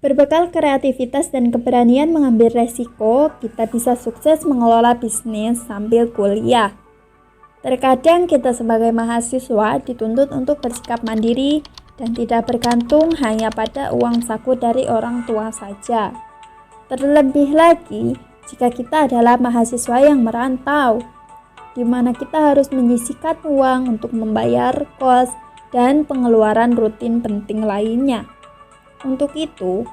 Berbekal kreativitas dan keberanian mengambil resiko, kita bisa sukses mengelola bisnis sambil kuliah. Terkadang kita sebagai mahasiswa dituntut untuk bersikap mandiri dan tidak bergantung hanya pada uang saku dari orang tua saja. Terlebih lagi, jika kita adalah mahasiswa yang merantau, di mana kita harus menyisihkan uang untuk membayar kos dan pengeluaran rutin penting lainnya. Untuk itu,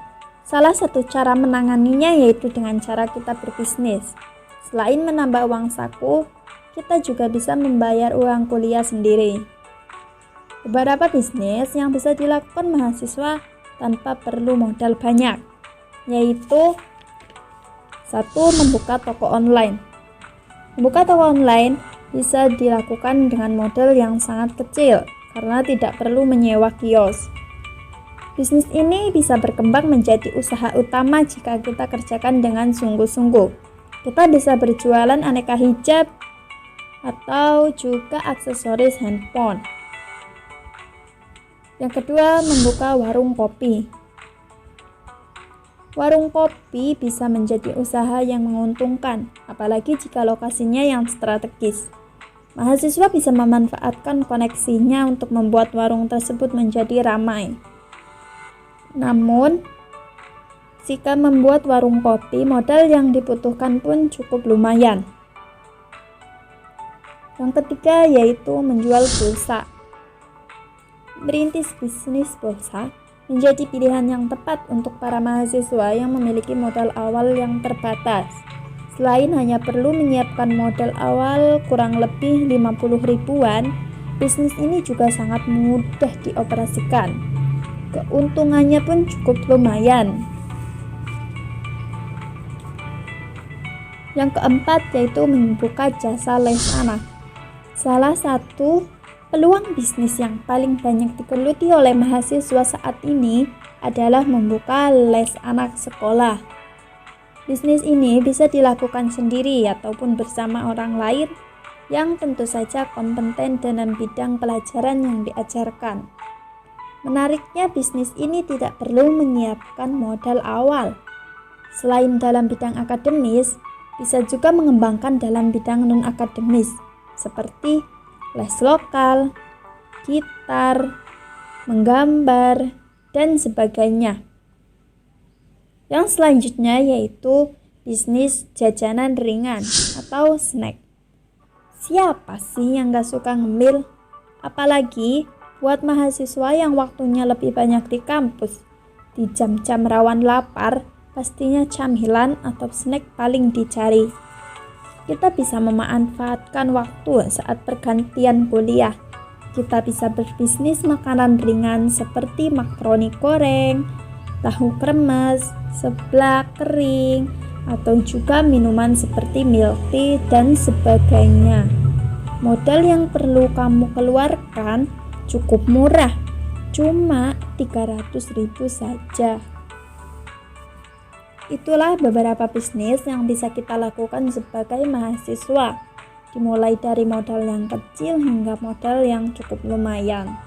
salah satu cara menanganinya yaitu dengan cara kita berbisnis. Selain menambah uang saku, kita juga bisa membayar uang kuliah sendiri. Beberapa bisnis yang bisa dilakukan mahasiswa tanpa perlu modal banyak, yaitu 1. Membuka toko online. Membuka toko online bisa dilakukan dengan modal yang sangat kecil karena tidak perlu menyewa kios. Bisnis ini bisa berkembang menjadi usaha utama jika kita kerjakan dengan sungguh-sungguh. Kita bisa berjualan aneka hijab atau juga aksesoris handphone. Yang kedua, membuka warung kopi. Warung kopi bisa menjadi usaha yang menguntungkan, apalagi jika lokasinya yang strategis. Mahasiswa bisa memanfaatkan koneksinya untuk membuat warung tersebut menjadi ramai. Namun, jika membuat warung kopi, modal yang dibutuhkan pun cukup lumayan. Yang ketiga yaitu menjual pulsa. Merintis bisnis pulsa menjadi pilihan yang tepat untuk para mahasiswa yang memiliki modal awal yang terbatas. Selain hanya perlu menyiapkan modal awal kurang lebih 50 ribuan, bisnis ini juga sangat mudah dioperasikan. Keuntungannya pun cukup lumayan. Yang keempat yaitu membuka jasa les anak. Salah satu peluang bisnis yang paling banyak digeluti oleh mahasiswa saat ini adalah membuka les anak sekolah. Bisnis ini bisa dilakukan sendiri ataupun bersama orang lain yang tentu saja kompeten dalam bidang pelajaran yang diajarkan. Menariknya, bisnis ini tidak perlu menyiapkan modal awal. Selain dalam bidang akademis, bisa juga mengembangkan dalam bidang non-akademis, seperti les lokal, gitar, menggambar, dan sebagainya. Yang selanjutnya yaitu bisnis jajanan ringan atau snack. Siapa sih yang gak suka ngemil? Apalagi buat mahasiswa yang waktunya lebih banyak di kampus. Di jam-jam rawan lapar, pastinya camilan atau snack paling dicari. Kita bisa memanfaatkan waktu saat pergantian kuliah. Kita bisa berbisnis makanan ringan seperti makaroni goreng, tahu kremes, seblak kering, atau juga minuman seperti milk tea dan sebagainya. Modal yang perlu kamu keluarkan cukup murah, cuma 300.000 saja. Itulah beberapa bisnis yang bisa kita lakukan sebagai mahasiswa, dimulai dari modal yang kecil hingga modal yang cukup lumayan.